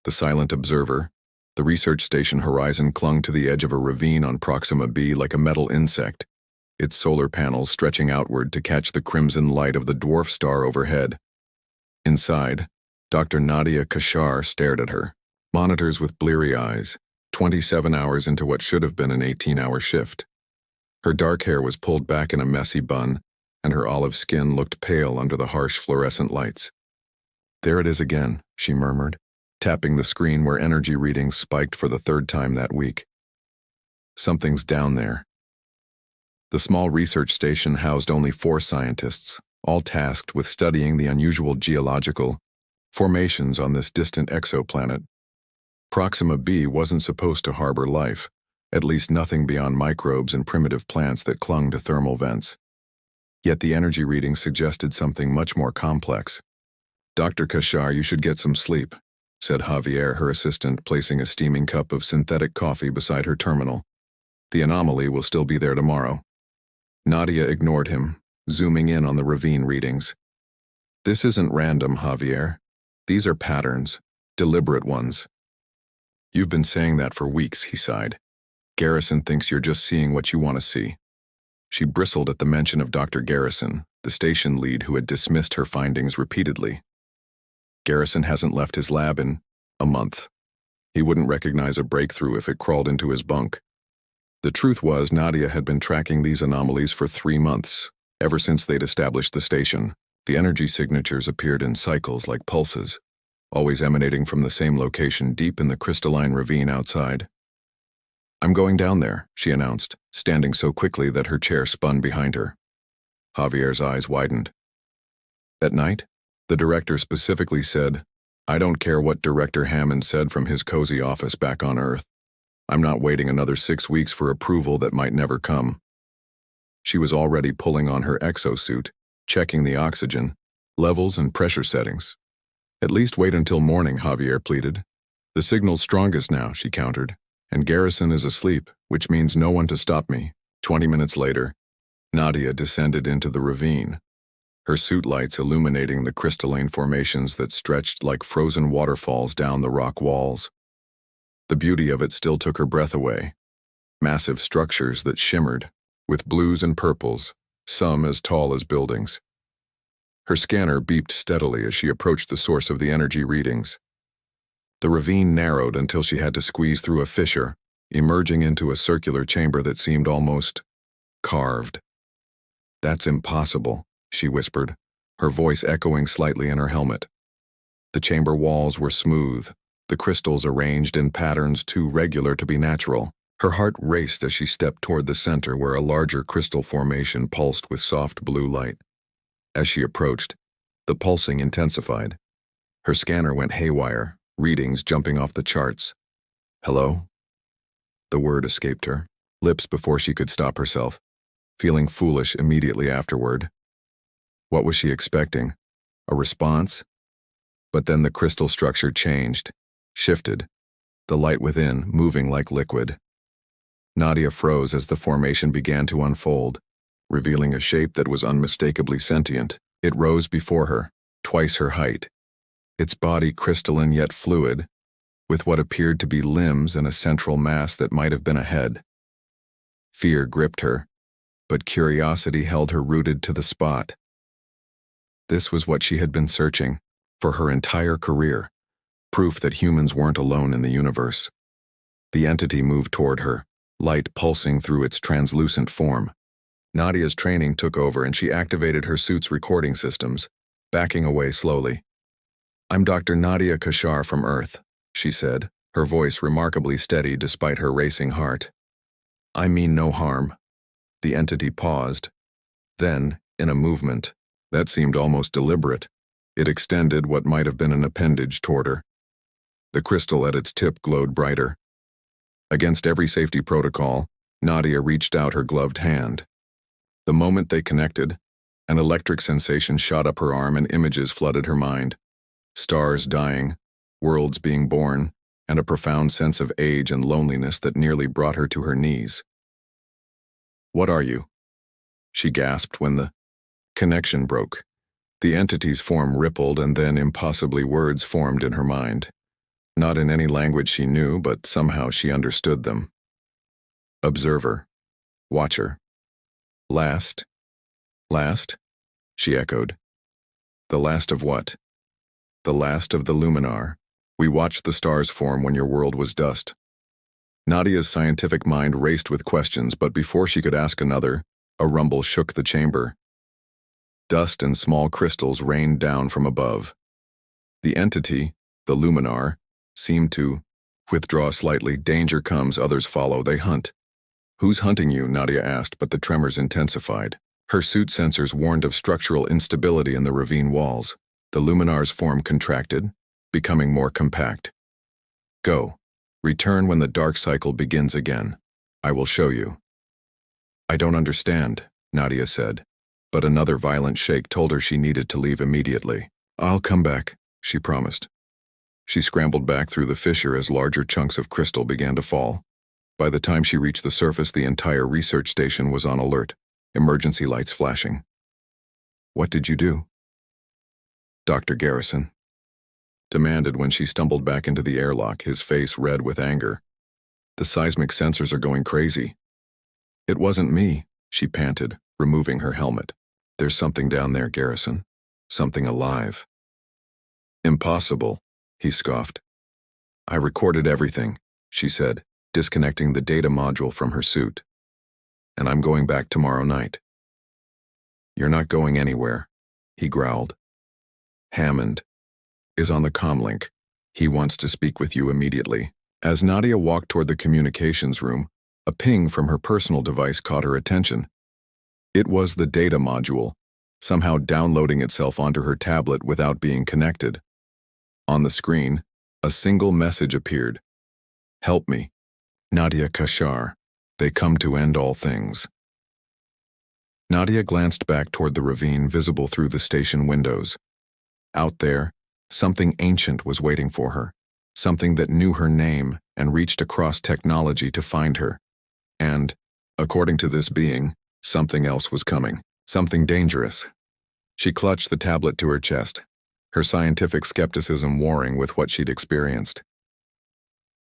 the silent observer. The research station horizon clung to the edge of a ravine on Proxima b like a metal insect, its solar panels stretching outward to catch the crimson light of the dwarf star overhead. Inside, Dr. Nadia Kashar stared at her, monitors with bleary eyes, 27 hours into what should have been an 18-hour shift. Her dark hair was pulled back in a messy bun, and her olive skin looked pale under the harsh fluorescent lights. "There it is again," she murmured, tapping the screen where energy readings spiked for the third time that week. "Something's down there." The small research station housed only 4 scientists, all tasked with studying the unusual geological formations on this distant exoplanet. Proxima b wasn't supposed to harbor life, at least nothing beyond microbes and primitive plants that clung to thermal vents. Yet the energy readings suggested something much more complex. "Dr. Kashar, you should get some sleep," said Javier, her assistant, placing a steaming cup of synthetic coffee beside her terminal. "The anomaly will still be there tomorrow." Nadia ignored him, zooming in on the ravine readings. "This isn't random, Javier. These are patterns, deliberate ones." "You've been saying that for weeks," he sighed. "Garrison thinks you're just seeing what you want to see." She bristled at the mention of Dr. Garrison, the station lead who had dismissed her findings repeatedly. "Garrison hasn't left his lab in a month. He wouldn't recognize a breakthrough if it crawled into his bunk." The truth was, Nadia had been tracking these anomalies for 3 months, ever since they'd established the station. The energy signatures appeared in cycles like pulses, always emanating from the same location deep in the crystalline ravine outside. "I'm going down there," she announced, standing so quickly that her chair spun behind her. Javier's eyes widened. "At night?" The director specifically said, "I don't care what Director Hammond said from his cozy office back on Earth. I'm not waiting another 6 weeks for approval that might never come." She was already pulling on her exosuit, checking the oxygen levels and pressure settings. "At least wait until morning," Javier pleaded. "The signal's strongest now," she countered, "and Garrison is asleep, which means no one to stop me." 20 minutes later, Nadia descended into the ravine, her suit lights illuminating the crystalline formations that stretched like frozen waterfalls down the rock walls. The beauty of it still took her breath away. Massive structures that shimmered, with blues and purples, some as tall as buildings. Her scanner beeped steadily as she approached the source of the energy readings. The ravine narrowed until she had to squeeze through a fissure, emerging into a circular chamber that seemed almost carved. "That's impossible," she whispered, her voice echoing slightly in her helmet. The chamber walls were smooth, the crystals arranged in patterns too regular to be natural. Her heart raced as she stepped toward the center where a larger crystal formation pulsed with soft blue light. As she approached, the pulsing intensified. Her scanner went haywire, readings jumping off the charts. "Hello?" The word escaped her, lips before she could stop herself, feeling foolish immediately afterward. What was she expecting? A response? But then the crystal structure changed, shifted, the light within moving like liquid. Nadia froze as the formation began to unfold, revealing a shape that was unmistakably sentient. It rose before her, twice her height, its body crystalline yet fluid, with what appeared to be limbs and a central mass that might have been a head. Fear gripped her, but curiosity held her rooted to the spot. This was what she had been searching for her entire career, proof that humans weren't alone in the universe. The entity moved toward her, light pulsing through its translucent form. Nadia's training took over and she activated her suit's recording systems, backing away slowly. "I'm Dr. Nadia Kashar from Earth," she said, her voice remarkably steady despite her racing heart. "I mean no harm." The entity paused. Then, in a movement that seemed almost deliberate, it extended what might have been an appendage toward her. The crystal at its tip glowed brighter. Against every safety protocol, Nadia reached out her gloved hand. The moment they connected, an electric sensation shot up her arm and images flooded her mind. Stars dying, worlds being born, and a profound sense of age and loneliness that nearly brought her to her knees. "What are you?" she gasped when the connection broke. The entity's form rippled and then impossibly words formed in her mind. Not in any language she knew, but somehow she understood them. Observer. Watcher. Last? Last? She echoed. The last of what? The last of the luminar. We watched the stars form when your world was dust. Nadia's scientific mind raced with questions, but before she could ask another, a rumble shook the chamber. Dust and small crystals rained down from above. The entity, the luminar, seemed to withdraw slightly. Danger comes, others follow, they hunt. Who's hunting you? Nadia asked, but the tremors intensified. Her suit sensors warned of structural instability in the ravine walls. The luminar's form contracted, becoming more compact. Go. Return when the dark cycle begins again. I will show you. I don't understand, Nadia said, but another violent shake told her she needed to leave immediately. I'll come back, she promised. She scrambled back through the fissure as larger chunks of crystal began to fall. By the time she reached the surface, the entire research station was on alert, emergency lights flashing. What did you do? Dr. Garrison demanded when she stumbled back into the airlock, his face red with anger. The seismic sensors are going crazy. It wasn't me, she panted, removing her helmet. There's something down there, Garrison. Something alive. Impossible, he scoffed. I recorded everything, she said, disconnecting the data module from her suit. And I'm going back tomorrow night. You're not going anywhere, he growled. Hammond is on the comlink. He wants to speak with you immediately. As Nadia walked toward the communications room, a ping from her personal device caught her attention. It was the data module, somehow downloading itself onto her tablet without being connected. On the screen, a single message appeared. Help me. Nadia Kashar. They come to end all things. Nadia glanced back toward the ravine visible through the station windows. Out there, something ancient was waiting for her, something that knew her name and reached across technology to find her. And, according to this being, something else was coming, something dangerous. She clutched the tablet to her chest, her scientific skepticism warring with what she'd experienced.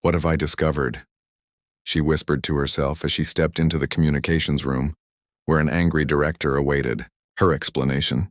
What have I discovered? She whispered to herself as she stepped into the communications room, where an angry director awaited her explanation.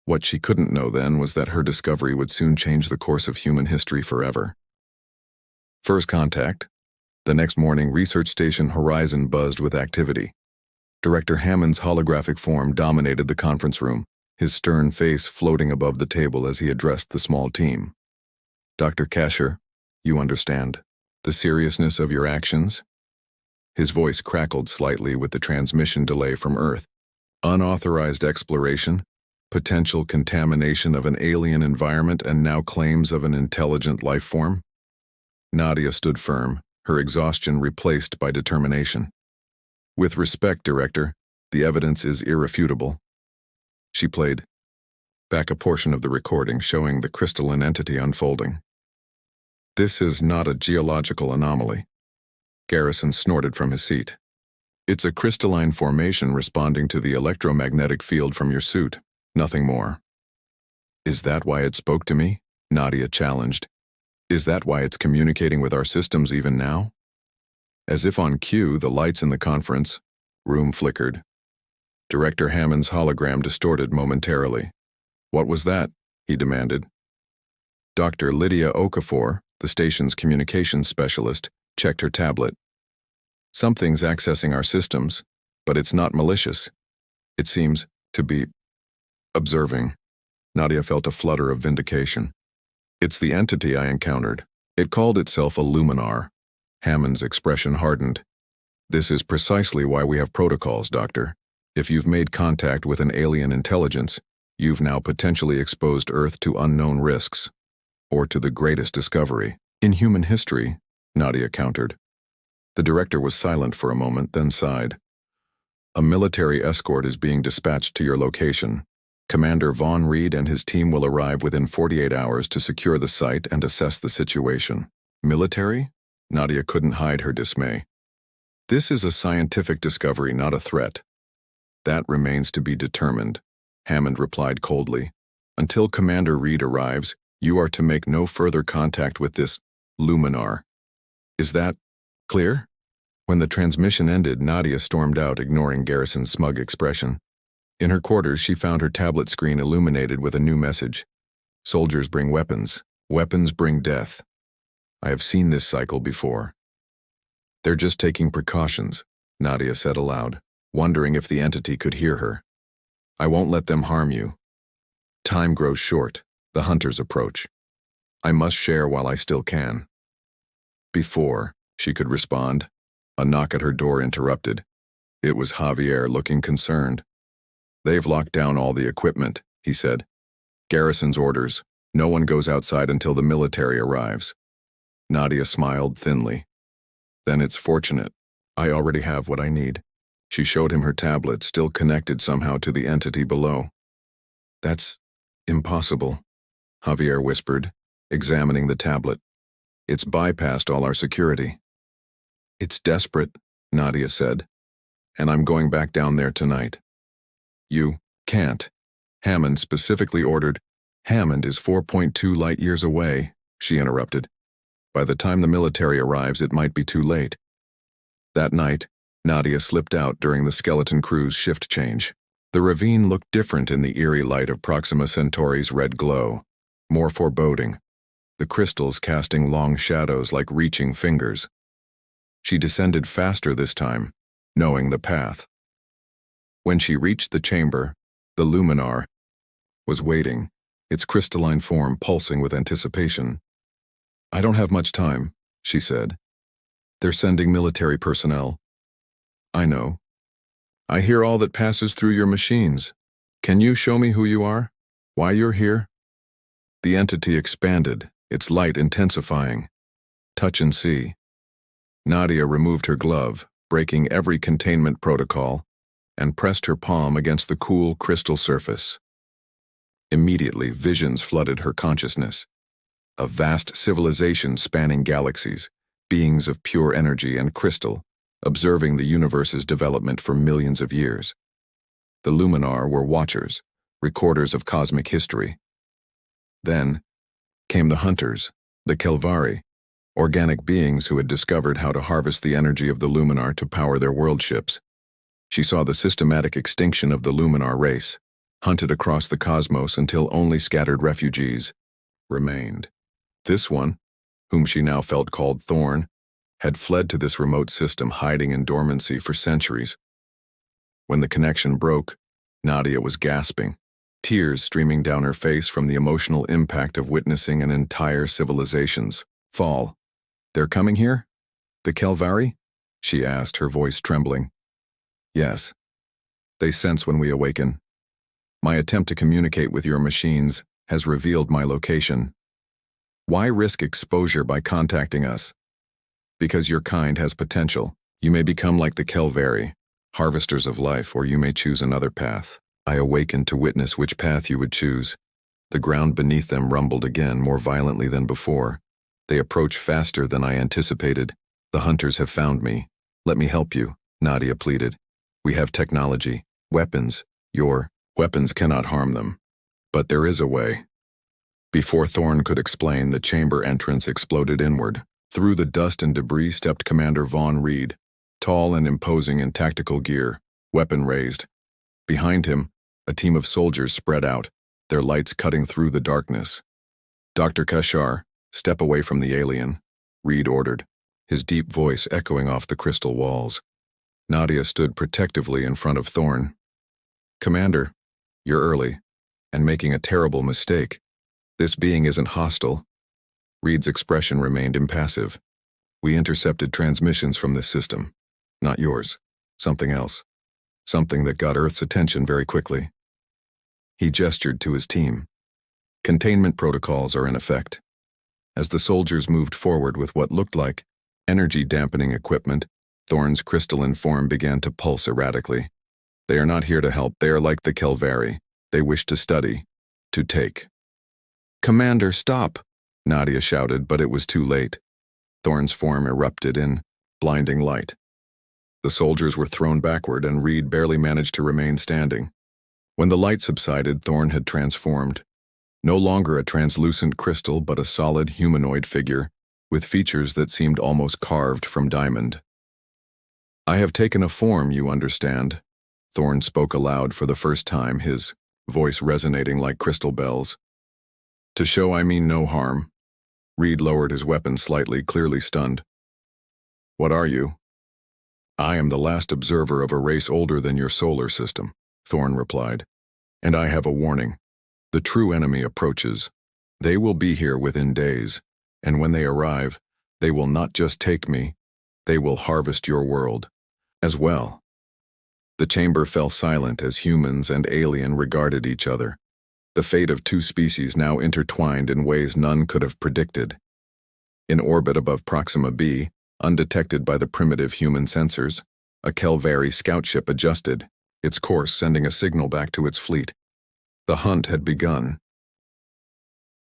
What she couldn't know then was that her discovery would soon change the course of human history forever. First contact. The next morning, Research Station Horizon buzzed with activity. Director Hammond's holographic form dominated the conference room, his stern face floating above the table as he addressed the small team. Dr. Kasher, you understand the seriousness of your actions? His voice crackled slightly with the transmission delay from Earth. Unauthorized exploration, potential contamination of an alien environment, and now claims of an intelligent life form? Nadia stood firm, her exhaustion replaced by determination. With respect, Director, the evidence is irrefutable. She played back a portion of the recording showing the crystalline entity unfolding. This is not a geological anomaly. Garrison snorted from his seat. It's a crystalline formation responding to the electromagnetic field from your suit. Nothing more. Is that why it spoke to me? Nadia challenged. Is that why it's communicating with our systems even now? As if on cue, the lights in the conference room flickered. Director Hammond's hologram distorted momentarily. What was that? He demanded. Dr. Lydia Okafor, the station's communications specialist, checked her tablet. Something's accessing our systems, but it's not malicious. It seems to be observing. Nadia felt a flutter of vindication. It's the entity I encountered. It called itself a luminar. Hammond's expression hardened. This is precisely why we have protocols, Doctor. If you've made contact with an alien intelligence, you've now potentially exposed Earth to unknown risks, or to the greatest discovery in human history, Nadia countered. The director was silent for a moment, then sighed. A military escort is being dispatched to your location. Commander Von Reed and his team will arrive within 48 hours to secure the site and assess the situation. Military? Nadia couldn't hide her dismay. This is a scientific discovery, not a threat. That remains to be determined, Hammond replied coldly. Until Commander Reed arrives, you are to make no further contact with this Luminar. Is that clear? When the transmission ended, Nadia stormed out, ignoring Garrison's smug expression. In her quarters, she found her tablet screen illuminated with a new message. Soldiers bring weapons. Weapons bring death. I have seen this cycle before. They're just taking precautions, Nadia said aloud, wondering if the entity could hear her. I won't let them harm you. Time grows short. The hunters approach. I must share while I still can. Before she could respond, a knock at her door interrupted. It was Javier, looking concerned. They've locked down all the equipment, he said. Garrison's orders. No one goes outside until the military arrives. Nadia smiled thinly. Then it's fortunate. I already have what I need. She showed him her tablet, still connected somehow to the entity below. That's impossible, Javier whispered, examining the tablet. It's bypassed all our security. It's desperate, Nadia said, and I'm going back down there tonight. You can't. Hammond specifically ordered. Hammond is 4.2 light years away, she interrupted. By the time the military arrives, it might be too late. That night, Nadia slipped out during the skeleton crew's shift change. The ravine looked different in the eerie light of Proxima Centauri's red glow, more foreboding, the crystals casting long shadows like reaching fingers. She descended faster this time, knowing the path. When she reached the chamber, the Luminar was waiting, its crystalline form pulsing with anticipation. I don't have much time, she said. They're sending military personnel. I know. I hear all that passes through your machines. Can you show me who you are? Why you're here? The entity expanded, its light intensifying. Touch and see. Nadia removed her glove, breaking every containment protocol, and pressed her palm against the cool crystal surface. Immediately, visions flooded her consciousness. A vast civilization spanning galaxies, beings of pure energy and crystal, observing the universe's development for millions of years. The Luminar were watchers, recorders of cosmic history. Then came the hunters, the Kelvari, organic beings who had discovered how to harvest the energy of the Luminar to power their world ships. She saw the systematic extinction of the Luminar race, hunted across the cosmos until only scattered refugees remained. This one, whom she now felt called Thorn, had fled to this remote system, hiding in dormancy for centuries. When the connection broke, Nadia was gasping, tears streaming down her face from the emotional impact of witnessing an entire civilization's fall. They're coming here? The Kelvari? She asked, her voice trembling. Yes. They sense when we awaken. My attempt to communicate with your machines has revealed my location. Why risk exposure by contacting us? Because your kind has potential. You may become like the Kelvari, harvesters of life, or you may choose another path. I awakened to witness which path you would choose. The ground beneath them rumbled again, more violently than before. They approach faster than I anticipated. The hunters have found me. Let me help you, Nadia pleaded. We have technology, weapons. Your weapons cannot harm them. But there is a way. Before Thorn could explain, the chamber entrance exploded inward. Through the dust and debris stepped Commander Vaughn Reed, tall and imposing in tactical gear, weapon raised. Behind him, a team of soldiers spread out, their lights cutting through the darkness. Dr. Kashar, step away from the alien, Reed ordered, his deep voice echoing off the crystal walls. Nadia stood protectively in front of Thorn. Commander, you're early, and making a terrible mistake. This being isn't hostile. Reed's expression remained impassive. We intercepted transmissions from this system. Not yours. Something else. Something that got Earth's attention very quickly. He gestured to his team. Containment protocols are in effect. As the soldiers moved forward with what looked like energy-dampening equipment, Thorn's crystalline form began to pulse erratically. They are not here to help. They are like the Kelvari. They wish to study, to take. Commander, stop! Nadia shouted, but it was too late. Thorn's form erupted in blinding light. The soldiers were thrown backward, and Reed barely managed to remain standing. When the light subsided, Thorn had transformed. No longer a translucent crystal, but a solid humanoid figure, with features that seemed almost carved from diamond. "I have taken a form, you understand," Thorn spoke aloud for the first time, his voice resonating like crystal bells. "To show I mean no harm." Reed lowered his weapon slightly, clearly stunned. "What are you?" "I am the last observer of a race older than your solar system," Thorn replied. "And I have a warning. The true enemy approaches. They will be here within days, and when they arrive, they will not just take me, they will harvest your world as well." The chamber fell silent as humans and alien regarded each other, the fate of two species now intertwined in ways none could have predicted. In orbit above Proxima b, undetected by the primitive human sensors, a Kelvari scout ship adjusted, its course sending a signal back to its fleet. The hunt had begun,